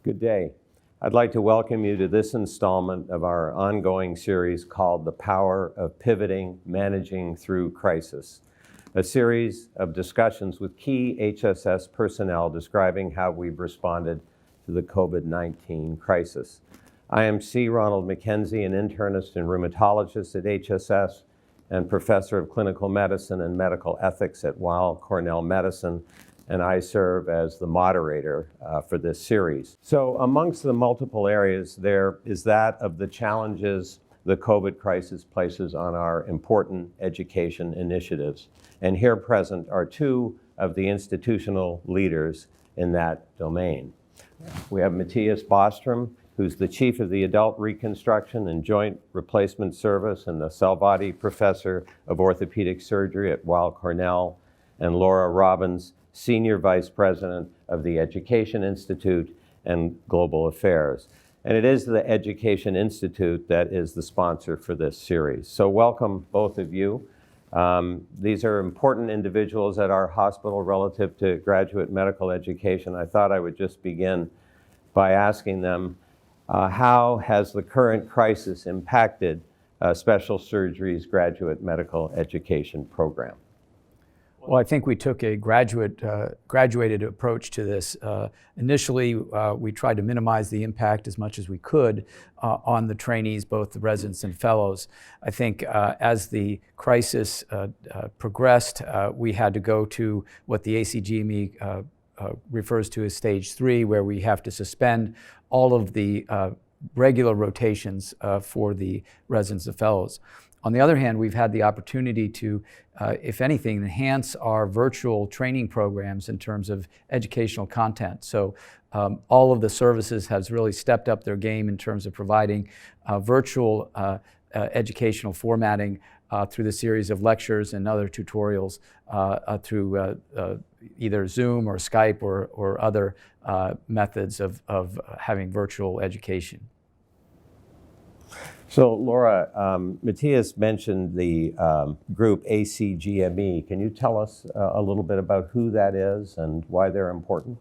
Good day. I'd like to welcome you to this installment of our ongoing series called The Power of Pivoting, Managing Through Crisis, a series of discussions with key HSS personnel describing how we've responded to the COVID-19 crisis. I am C. Ronald McKenzie, an internist and rheumatologist at HSS and professor of clinical medicine and medical ethics at Weill Cornell Medicine, and I serve as the moderator for this series. So amongst the multiple areas, there is that of the challenges the COVID crisis places on our important education initiatives. And here present are two of the institutional leaders in that domain. We have Mathias Bostrom, who's the chief of the Adult Reconstruction and Joint Replacement Service and the Salvati Professor of Orthopedic Surgery at Weill Cornell, and Laura Robbins, Senior Vice President of the Education Institute and Global Affairs. And it is the Education Institute that is the sponsor for this series. So welcome both of you. These are important individuals at our hospital relative to graduate medical education. I thought I would just begin by asking them, how has the current crisis impacted special surgery's graduate medical education program? Well, I think we took a graduated approach to this. Initially, we tried to minimize the impact as much as we could on the trainees, both the residents and fellows. I think as the crisis progressed, we had to go to what the ACGME refers to as stage 3, where we have to suspend all of the regular rotations for the residents and fellows. On the other hand, we've had the opportunity to, if anything, enhance our virtual training programs in terms of educational content. So all of the services has really stepped up their game in terms of providing virtual educational formatting through the series of lectures and other tutorials through either Zoom or Skype or other methods of having virtual education. So Laura, Mathias mentioned the group ACGME. Can you tell us a little bit about who that is and why they're important?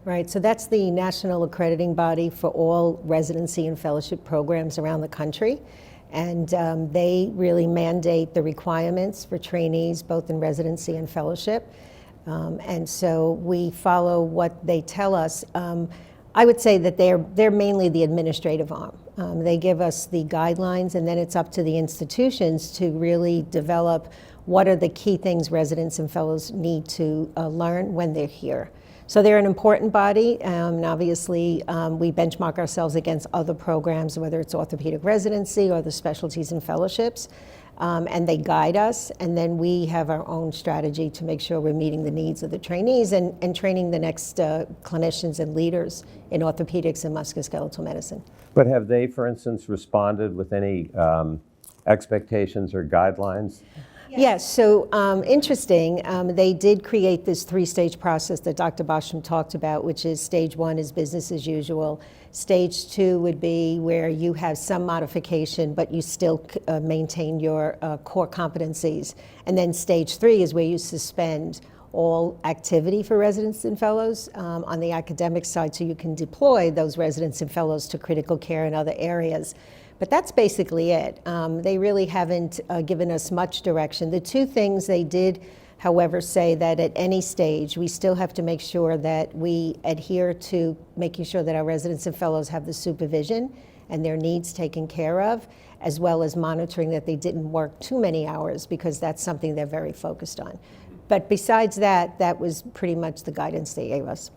Right, so that's the national accrediting body for all residency and fellowship programs around the country. And they really mandate the requirements for trainees, both in residency and fellowship. And so we follow what they tell us. I would say that they're mainly the administrative arm. They give us the guidelines, and then it's up to the institutions to really develop what are the key things residents and fellows need to learn when they're here. So they're an important body, and obviously we benchmark ourselves against other programs, whether it's orthopedic residency or the specialties and fellowships. And they guide us, and then we have our own strategy to make sure we're meeting the needs of the trainees and training the next clinicians and leaders in orthopedics and musculoskeletal medicine. But have they, for instance, responded with any expectations or guidelines? Yes, so interesting. They did create this 3-stage process that Dr. Bostrom talked about, which is stage 1 is business as usual. Stage 2 would be where you have some modification, but you still maintain your core competencies. And then stage 3 is where you suspend all activity for residents and fellows on the academic side, so you can deploy those residents and fellows to critical care and other areas. But that's basically it. They really haven't given us much direction. The two things they did, however, say that at any stage, we still have to make sure that we adhere to making sure that our residents and fellows have the supervision and their needs taken care of, as well as monitoring that they didn't work too many hours, because that's something they're very focused on. But besides that, that was pretty much the guidance they gave us.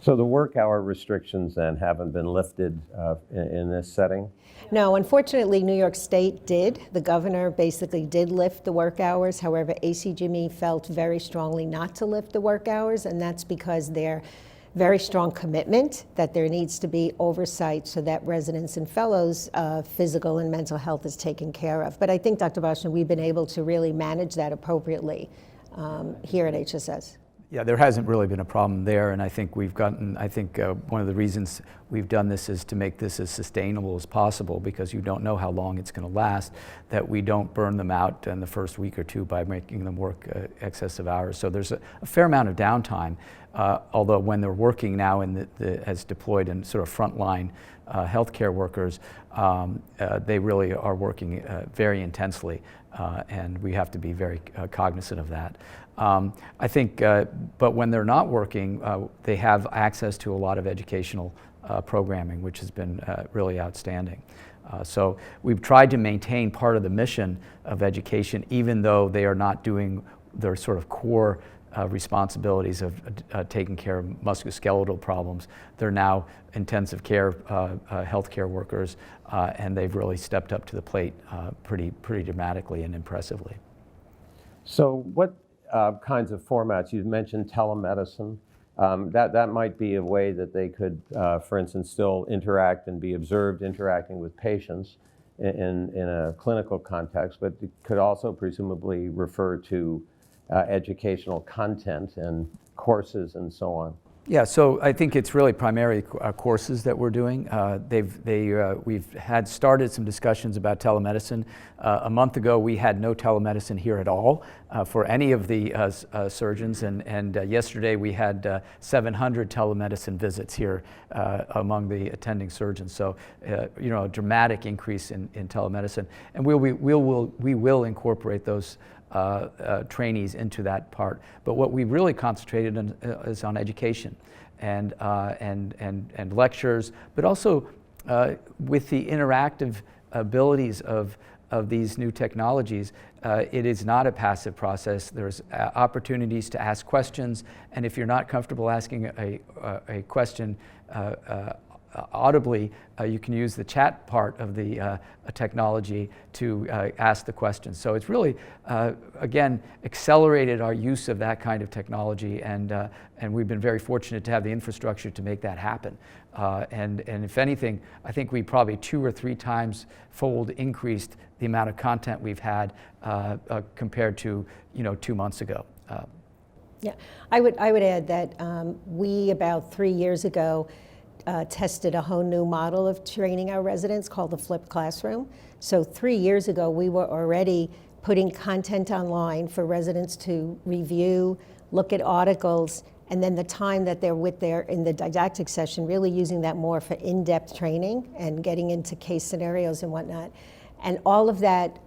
So the work hour restrictions then haven't been lifted in this setting? No, unfortunately, New York State did. The governor basically did lift the work hours. However, ACGME felt very strongly not to lift the work hours, and that's because their very strong commitment that there needs to be oversight so that residents and fellows' physical and mental health is taken care of. But I think, Dr. Bostrom, we've been able to really manage that appropriately here at HSS. Yeah, there hasn't really been a problem there, and I think we've gotten, one of the reasons we've done this is to make this as sustainable as possible, because you don't know how long it's going to last, that we don't burn them out in the first week or two by making them work excessive hours. So there's a fair amount of downtime. although when they're working now as deployed in sort of frontline healthcare workers, they really are working very intensely, and we have to be very cognizant of that. I think, but when they're not working, they have access to a lot of educational programming, which has been really outstanding. So we've tried to maintain part of the mission of education, even though they are not doing their sort of core responsibilities of taking care of musculoskeletal problems. They're now intensive care healthcare workers, and they've really stepped up to the plate pretty dramatically and impressively. So what kinds of formats? You mentioned telemedicine. That might be a way that they could, for instance, still interact and be observed interacting with patients in a clinical context, but it could also presumably refer to educational content and courses and so on. Yeah, so I think it's really primarily courses that we're doing. We've had started some discussions about telemedicine. A month ago, we had no telemedicine here at all for any of the surgeons, and yesterday we had 700 telemedicine visits here among the attending surgeons. So, you know, a dramatic increase in telemedicine, and we will incorporate those trainees into that part. But what we really concentrated on is on education and lectures, but also with the interactive abilities of these new technologies. It is not a passive process. There's opportunities to ask questions, and if you're not comfortable asking a question audibly, you can use the chat part of the technology to ask the questions. So it's really, again, accelerated our use of that kind of technology, and we've been very fortunate to have the infrastructure to make that happen. And if anything, I think we probably 2 or 3 times fold increased the amount of content we've had compared to 2 months ago. Yeah, I would add that we about 3 years ago tested a whole new model of training our residents called the flipped classroom. So 3 years ago, we were already putting content online for residents to review, look at articles, and then the time that they're in the didactic session, really using that more for in-depth training and getting into case scenarios and whatnot. And all of that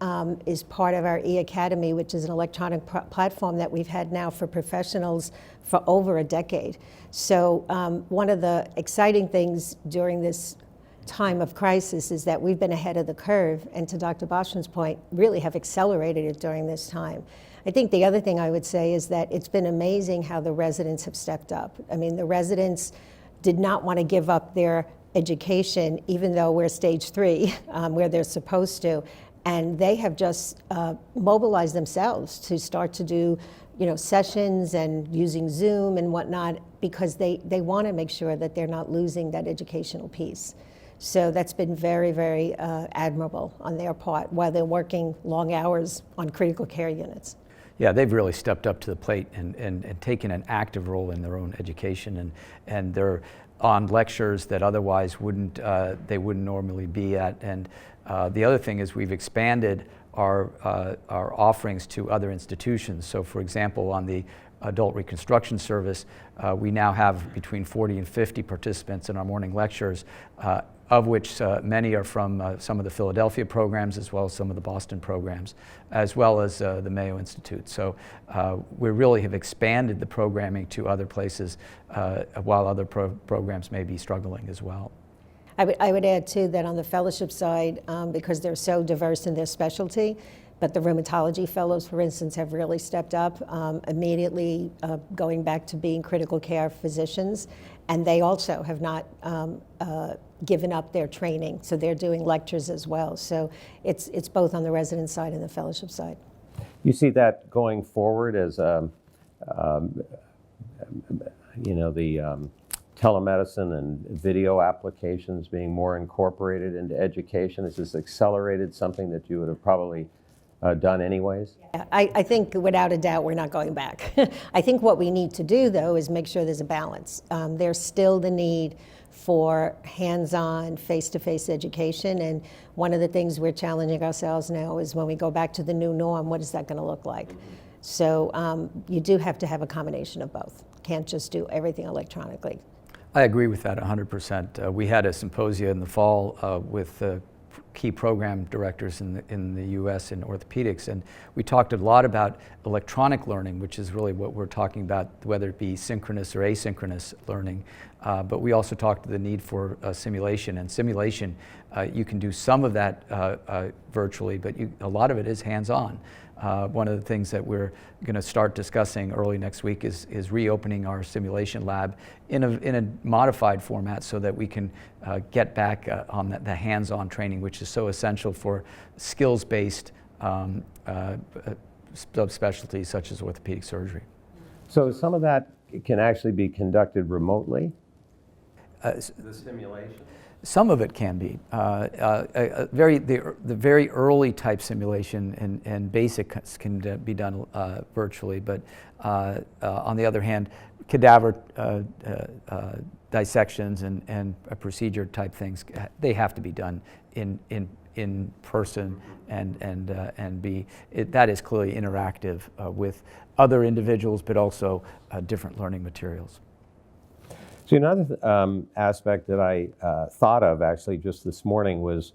is part of our E-Academy, which is an electronic platform that we've had now for professionals for over a decade. So one of the exciting things during this time of crisis is that we've been ahead of the curve, and to Dr. Bostrom's point, really have accelerated it during this time. I think the other thing I would say is that it's been amazing how the residents have stepped up. I mean, the residents did not want to give up their education, even though we're stage 3, where they're supposed to, and they have just mobilized themselves to start to do sessions and using Zoom and whatnot, because they want to make sure that they're not losing that educational piece. So that's been very, very admirable on their part while they're working long hours on critical care units. Yeah, they've really stepped up to the plate and taken an active role in their own education, and they're on lectures that otherwise they wouldn't normally be at. And the other thing is we've expanded our offerings to other institutions. So for example, on the adult reconstruction service, we now have between 40 and 50 participants in our morning lectures, of which many are from some of the Philadelphia programs, as well as some of the Boston programs, as well as the Mayo Institute. So we really have expanded the programming to other places, while other programs may be struggling as well. I would add too that on the fellowship side, because they're so diverse in their specialty, but the rheumatology fellows, for instance, have really stepped up, immediately going back to being critical care physicians, and they also have not given up their training, so they're doing lectures as well. So it's both on the resident side and the fellowship side. You see that going forward as telemedicine and video applications being more incorporated into education? Has this accelerated something that you would have probably done anyways? Yeah, I think without a doubt we're not going back. I think what we need to do though is make sure there's a balance. There's still the need for hands-on, face-to-face education, and one of the things we're challenging ourselves now is when we go back to the new norm, what is that going to look like? So you do have to have a combination of both. can't just do everything electronically. I agree with that 100%. We had a symposia in the fall with key program directors in the U.S. in orthopedics, and we talked a lot about electronic learning, which is really what we're talking about, whether it be synchronous or asynchronous learning. But we also talked to the need for simulation, and simulation, you can do some of that virtually, but a lot of it is hands-on. One of the things that we're going to start discussing early next week is reopening our simulation lab in a modified format so that we can get back on the hands-on training, which is so essential for skills-based subspecialties such as orthopedic surgery. So some of that can actually be conducted remotely? The simulation? Some of it can be. The very early type simulation and basic can be done virtually, but on the other hand, cadaver dissections and procedure type things, they have to be done in person that is clearly interactive with other individuals, but also different learning materials. So another aspect that I thought of actually just this morning was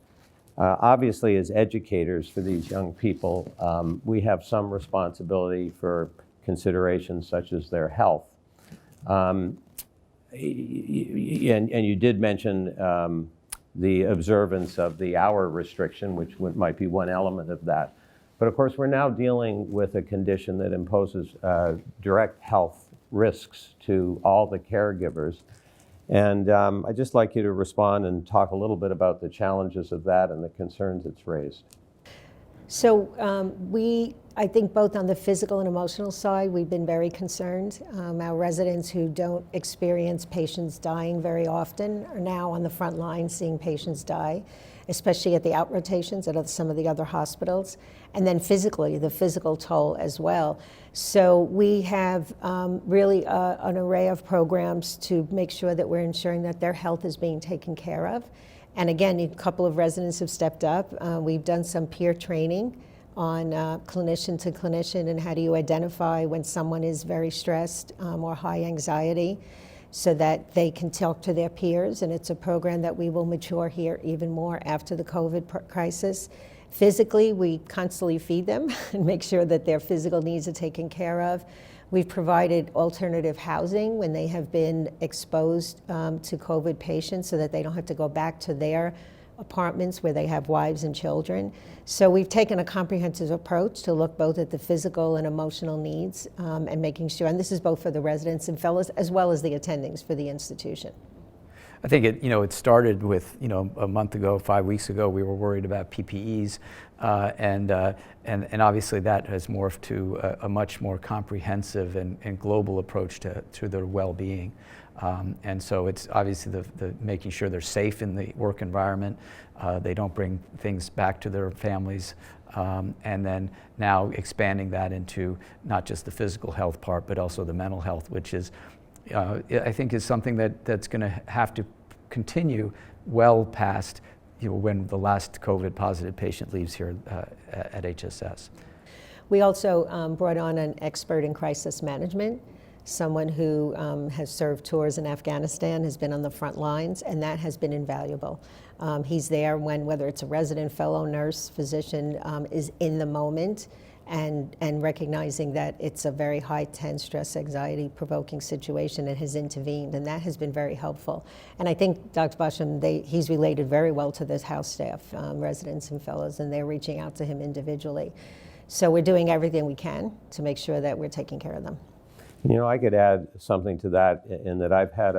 obviously as educators for these young people, we have some responsibility for considerations such as their health. And you did mention the observance of the hour restriction, which might be one element of that. But of course, we're now dealing with a condition that imposes direct health risks to all the caregivers. And I'd just like you to respond and talk a little bit about the challenges of that and the concerns it's raised. So I think both on the physical and emotional side, we've been very concerned. Our residents who don't experience patients dying very often are now on the front line seeing patients die, especially at the out rotations at some of the other hospitals. And then physically, the physical toll as well. So we have really an array of programs to make sure that we're ensuring that their health is being taken care of. And again, a couple of residents have stepped up. We've done some peer training on clinician to clinician and how do you identify when someone is very stressed or high anxiety so that they can talk to their peers. And it's a program that we will mature here even more after the COVID crisis. Physically, we constantly feed them and make sure that their physical needs are taken care of. We've provided alternative housing when they have been exposed to COVID patients so that they don't have to go back to their apartments where they have wives and children. So we've taken a comprehensive approach to look both at the physical and emotional needs and making sure, and this is both for the residents and fellows as well as the attendings for the institution. I think it started with, a month ago, 5 weeks ago, we were worried about PPEs, and obviously that has morphed to a much more comprehensive and global approach to their well-being. And so it's obviously the making sure they're safe in the work environment, they don't bring things back to their families, and then now expanding that into not just the physical health part, but also the mental health, which is, I think is something that's going to have to continue well past when the last COVID positive patient leaves here at HSS. We also brought on an expert in crisis management, someone who has served tours in Afghanistan, has been on the front lines, and that has been invaluable. He's there whether it's a resident, fellow, nurse, physician, is in the moment and recognizing that it's a very high tense, stress, anxiety provoking situation and has intervened, and that has been very helpful. And I think Dr. Bostrom, he's related very well to this house staff, residents and fellows, and they're reaching out to him individually. So we're doing everything we can to make sure that we're taking care of them. I could add something to that in that I've had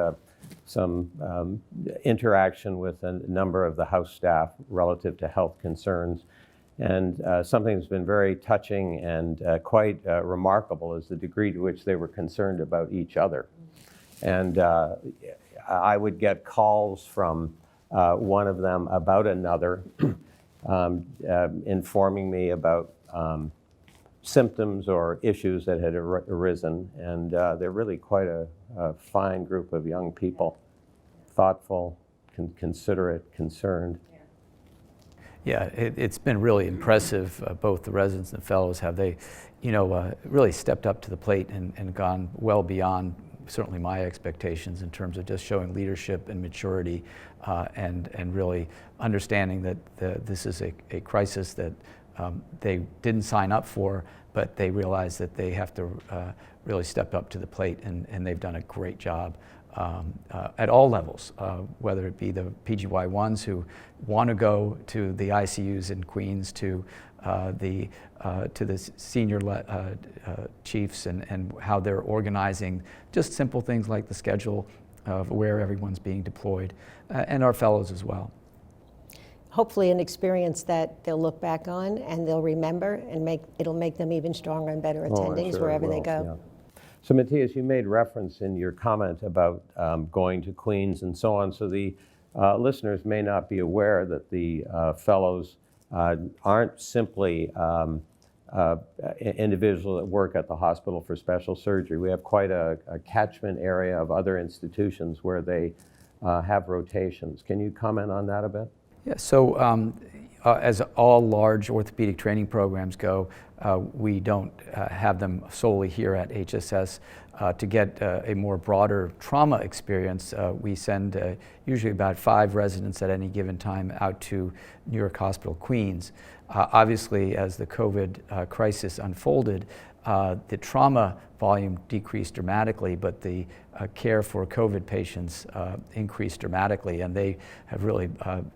some interaction with a number of the house staff relative to health concerns. And something that's been very touching and quite remarkable is the degree to which they were concerned about each other. And I would get calls from one of them about another, informing me about symptoms or issues that had arisen. And they're really quite a fine group of young people, thoughtful, considerate, concerned. Yeah, it's been really impressive, both the residents and fellows, how they, really stepped up to the plate and gone well beyond certainly my expectations in terms of just showing leadership and maturity, and really understanding that this is a crisis that they didn't sign up for, but they realize that they have to really step up to the plate, and they've done a great job at all levels, whether it be the PGY1s who want to go to the ICUs in Queens, to the senior chiefs and how they're organizing just simple things like the schedule of where everyone's being deployed, and our fellows as well. Hopefully an experience that they'll look back on and they'll remember, and it'll make them even stronger and better attendings wherever they go. Yeah. So Matthias, you made reference in your comment about going to Queens and so on, so the listeners may not be aware that the fellows aren't simply individuals that work at the hospital for special surgery. We have quite a catchment area of other institutions where they have rotations. Can you comment on that a bit? Yeah, so as all large orthopedic training programs go, we don't have them solely here at HSS. To get a more broader trauma experience, we send usually about 5 residents at any given time out to New York Hospital Queens. Obviously, as the COVID crisis unfolded, the trauma volume decreased dramatically, but the care for COVID patients increased dramatically, and they have really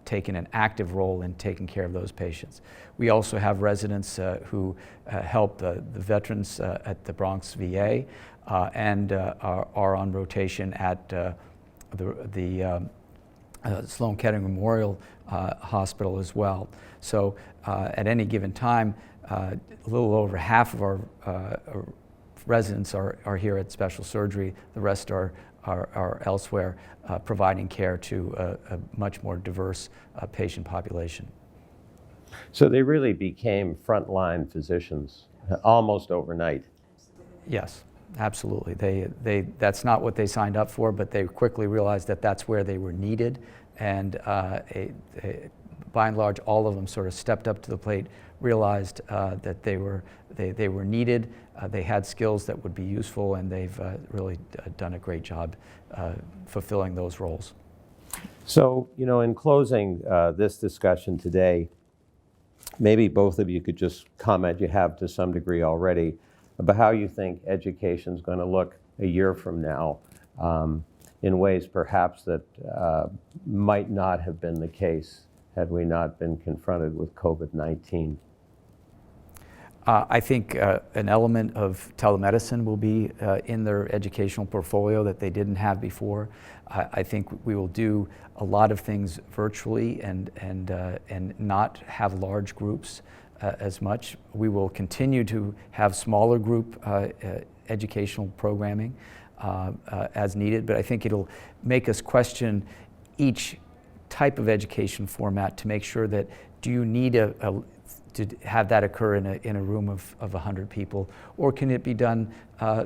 taken an active role in taking care of those patients. We also have residents who help the veterans at the Bronx VA and are on rotation at the Sloan Kettering Memorial Hospital as well. So at any given time, a little over half of our residents are here at special surgery. The rest are elsewhere, providing care to a much more diverse patient population. So they really became frontline physicians almost overnight. Yes, absolutely. That's not what they signed up for, but they quickly realized that that's where they were needed, and by and large, all of them sort of stepped up to the plate, realized that they were needed, they had skills that would be useful, and they've really done a great job fulfilling those roles. So, in closing this discussion today, maybe both of you could just comment, you have to some degree already, about how you think education is going to look a year from now in ways perhaps that might not have been the case had we not been confronted with COVID-19. I think an element of telemedicine will be in their educational portfolio that they didn't have before. I think we will do a lot of things virtually and not have large groups as much. We will continue to have smaller group educational programming as needed, but I think it'll make us question each type of education format to make sure that, do you need to have that occur in a room of 100 people, or can it be done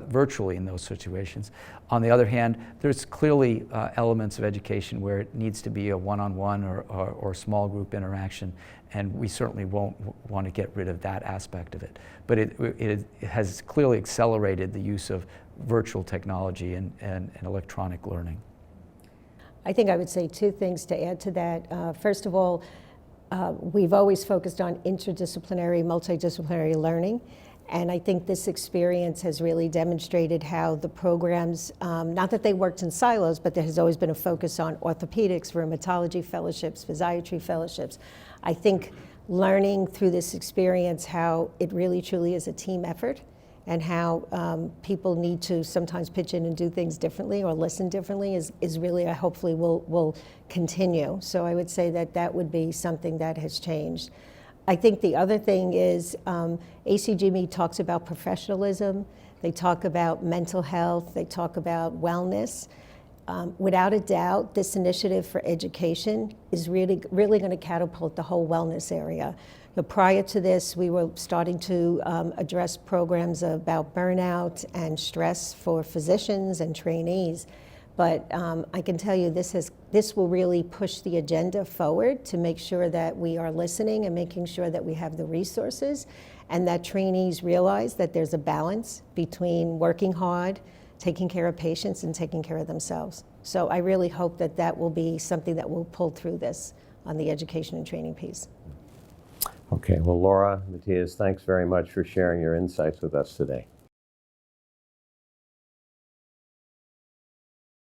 virtually in those situations? On the other hand, there's clearly elements of education where it needs to be a one-on-one or small group interaction, and we certainly won't want to get rid of that aspect of it. But it has clearly accelerated the use of virtual technology and electronic learning. I think I would say 2 things to add to that. First of all, we've always focused on interdisciplinary, multidisciplinary learning, and I think this experience has really demonstrated how the programs, not that they worked in silos, but there has always been a focus on orthopaedics, rheumatology fellowships, physiatry fellowships. I think learning through this experience how it really truly is a team effort, and how people need to sometimes pitch in and do things differently or listen differently is really, hopefully will continue. So I would say that would be something that has changed. I think the other thing is ACGME talks about professionalism, they talk about mental health, they talk about wellness. Without a doubt, this initiative for education is really going to catapult the whole wellness area. Prior to this, we were starting to address programs about burnout and stress for physicians and trainees. But I can tell you this will really push the agenda forward to make sure that we are listening and making sure that we have the resources, and that trainees realize that there's a balance between working hard, taking care of patients and taking care of themselves. So I really hope that that will be something that will pull through this on the education and training piece. Okay, well, Laura, Matthias, thanks very much for sharing your insights with us today.